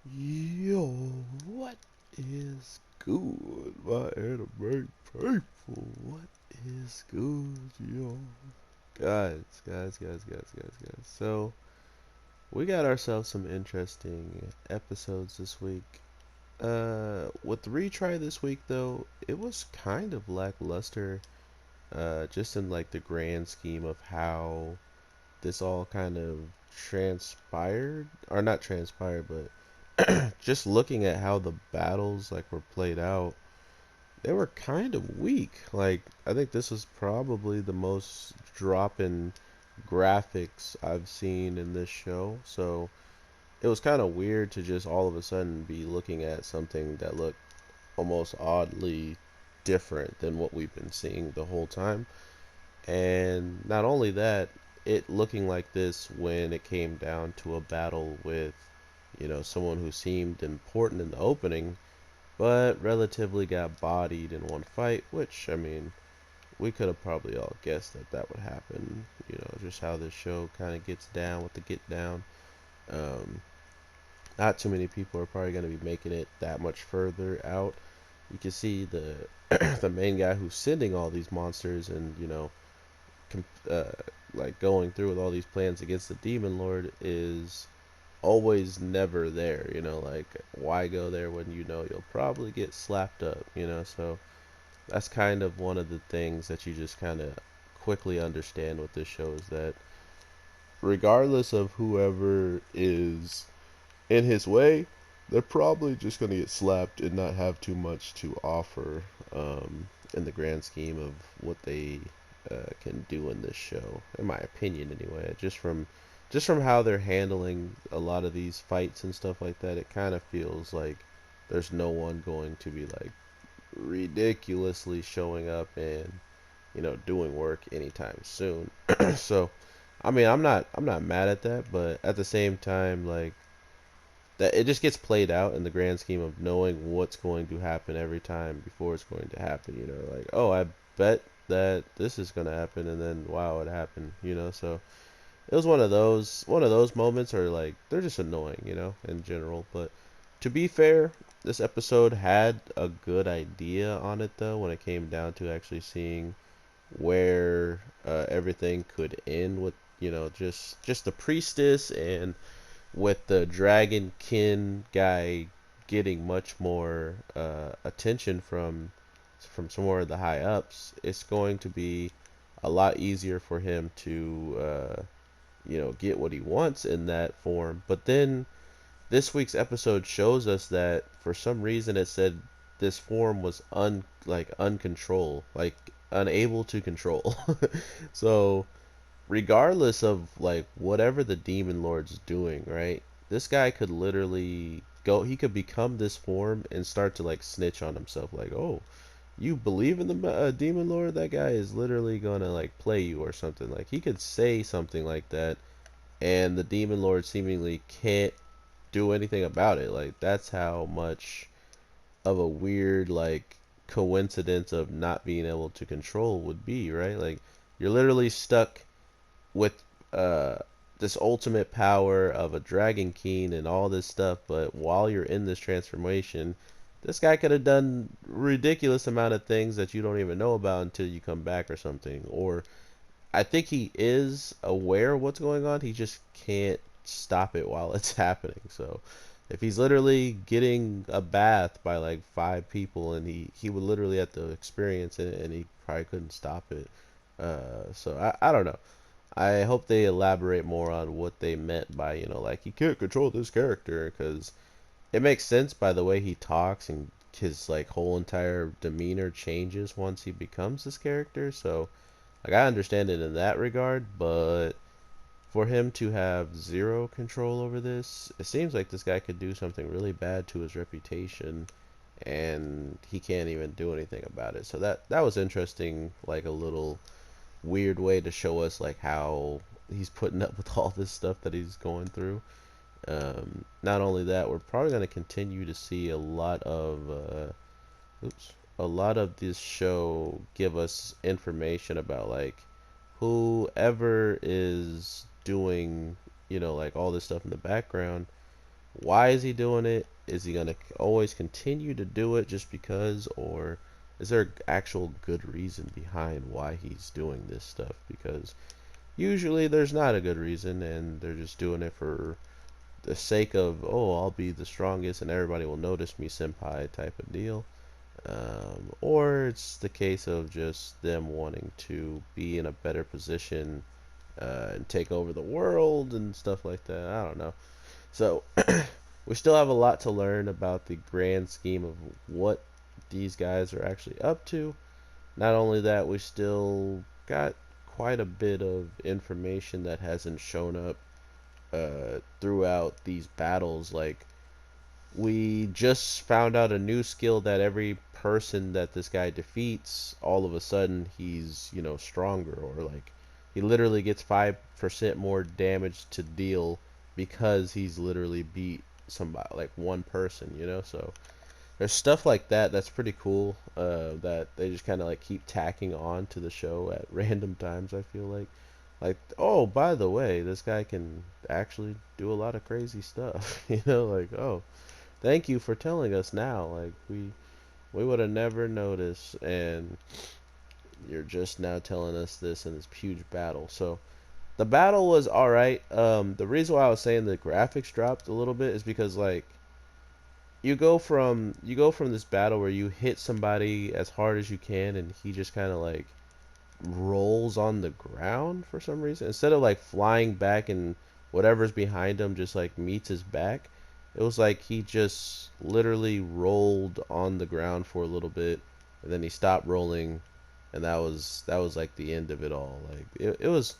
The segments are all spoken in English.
Yo, what is good, my anime people? What is good, yo? Guys. So, we got ourselves some interesting episodes this week. With the retry this week, though, it was kind of lackluster, just in like the grand scheme of how this all kind of transpired, or not transpired, but just looking at how the battles like were played out, they were kind of weak. Like I think this was probably the most drop in graphics I've seen in this show. So it was kind of weird to just all of a sudden be looking at something that looked almost oddly different than what we've been seeing the whole time. And not only that, it looking like this when it came down to a battle with, someone who seemed important in the opening, but relatively got bodied in one fight, which, I mean, we could have probably all guessed that that would happen. Just how this show kind of gets down with the get down. Um, Not too many people are probably going to be making it that much further out. You can see the the main guy who's sending all these monsters and com- uh, like going through with all these plans against the demon lord is always never there. Like why go there when you'll probably get slapped up. So that's kind of one of the things that you just kind of quickly understand with this show is that regardless of whoever is in his way, they're probably just going to get slapped and not have too much to offer, in the grand scheme of what they can do in this show, in my opinion, anyway. Just from how they're handling a lot of these fights and stuff like that, it kind of feels like there's no one going to be like ridiculously showing up and doing work anytime soon. So, I mean, I'm not mad at that, but at the same time, like that it just gets played out in the grand scheme of knowing what's going to happen every time before it's going to happen. Like, oh, I bet that this is going to happen, and then wow, it happened. So it was one of those moments, or like they're just annoying, in general. But to be fair, this episode had a good idea on it though when it came down to actually seeing where everything could end with just the priestess and with the DragonKin guy getting much more attention from some more of the high ups, it's going to be a lot easier for him to get what he wants in that form. But then this week's episode shows us that for some reason it said this form was uncontrolled, like unable to control. So regardless of like whatever the demon lord's doing, right? This guy could literally go. He could become this form and start to like snitch on himself, like, oh, you believe in the demon lord? That guy is literally gonna like play you or something. Like he could say something like that, and the demon lord seemingly can't do anything about it. Like that's how much of a weird like coincidence of not being able to control would be, right? Like you're literally stuck with uh this ultimate power of a DragonKin and all this stuff, but while you're in this transformation, this guy could have done ridiculous amount of things that you don't even know about until you come back or something. Or I think he is aware of what's going on, he just can't stop it while it's happening. So if he's literally getting a bath by like five people and he would literally have to experience it and he probably couldn't stop it. So I don't know. I hope they elaborate more on what they meant by, like you can't control this character because it makes sense by the way he talks and his like whole entire demeanor changes once he becomes this character. So, like I understand it in that regard, but for him to have zero control over this, it seems like this guy could do something really bad to his reputation and he can't even do anything about it. So that was interesting, like a little weird way to show us like how he's putting up with all this stuff that he's going through. Not only that, we're probably going to continue to see a lot of this show give us information about like whoever is doing like all this stuff in the background. Why is he doing it? Is he gonna always continue to do it just because, or is there actual good reason behind why he's doing this stuff? Because usually there's not a good reason, and they're just doing it for the sake of, oh, I'll be the strongest and everybody will notice me, senpai type of deal. Or it's the case of just them wanting to be in a better position and take over the world and stuff like that. I don't know. So we still have a lot to learn about the grand scheme of what these guys are actually up to. Not only that, we still got quite a bit of information that hasn't shown up throughout these battles. Like, we just found out a new skill that every person that this guy defeats, all of a sudden he's, stronger, or like he literally gets 5% more damage to deal because he's literally beat somebody, like one person. So there's stuff like that that's pretty cool, that they just kind of like keep tacking on to the show at random times, I feel like, oh, by the way, this guy can actually do a lot of crazy stuff. Like, oh, thank you for telling us now. Like, we would have never noticed, and you're just now telling us this in this huge battle. So the battle was all right. The reason why I was saying the graphics dropped a little bit is because, like, you go from this battle where you hit somebody as hard as you can, and he just kind of like rolls on the ground for some reason, instead of like flying back and whatever's behind him just like meets his back. It was like he just literally rolled on the ground for a little bit, and then he stopped rolling, and that was like the end of it all. Like, it was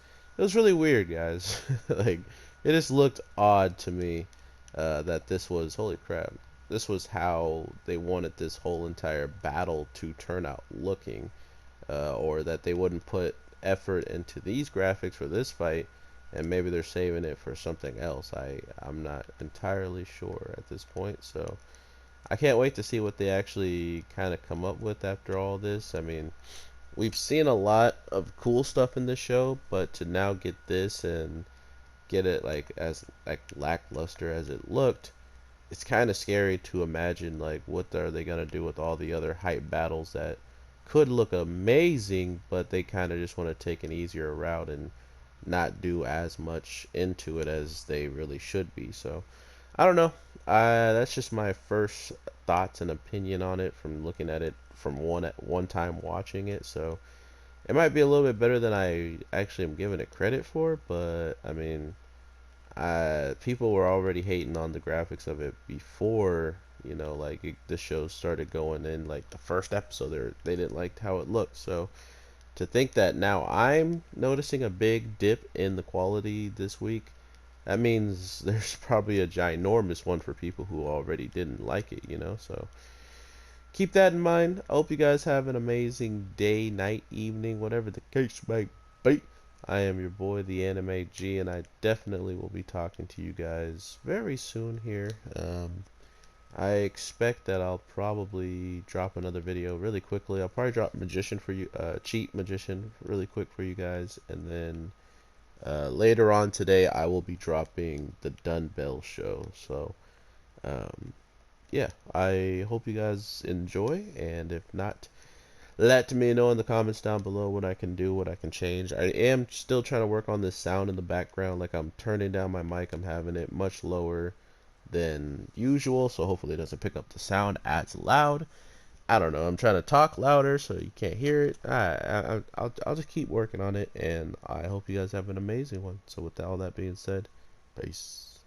really weird, guys. Like, it just looked odd to me, that this was, holy crap, this was how they wanted this whole entire battle to turn out looking, or that they wouldn't put effort into these graphics for this fight, and maybe they're saving it for something else. I'm not entirely sure at this point, so I can't wait to see what they actually kind of come up with after all this. I mean, we've seen a lot of cool stuff in this show, but to now get this and get it like as like lackluster as it looked, it's kind of scary to imagine, like, what are they gonna do with all the other hype battles that could look amazing, but they kind of just want to take an easier route and not do as much into it as they really should be. So I don't know. That's just my first thoughts and opinion on it from looking at it from one time watching it. So it might be a little bit better than I actually am giving it credit for, but I mean, people were already hating on the graphics of it before, like the show started going in. Like the first episode, they didn't like how it looked. So to think that now I'm noticing a big dip in the quality this week, that means there's probably a ginormous one for people who already didn't like it. So keep that in mind. I hope you guys have an amazing day, night, evening, whatever the case may be. I am your boy, the Anime G, and I definitely will be talking to you guys very soon here. I expect that I'll probably drop another video really quickly. I'll probably drop Magician for you, Cheat Magician really quick for you guys, and then later on today I will be dropping the Dun Bell show. So um, yeah, I hope you guys enjoy, and if not, let me know in the comments down below what I can do, what I can change. I am still trying to work on this sound in the background. Like, I'm turning down my mic, I'm having it much lower than usual, so hopefully it doesn't pick up the sound as loud. I don't know, I'm trying to talk louder so you can't hear it. I'll just keep working on it, and I hope you guys have an amazing one. So with all that being said, peace.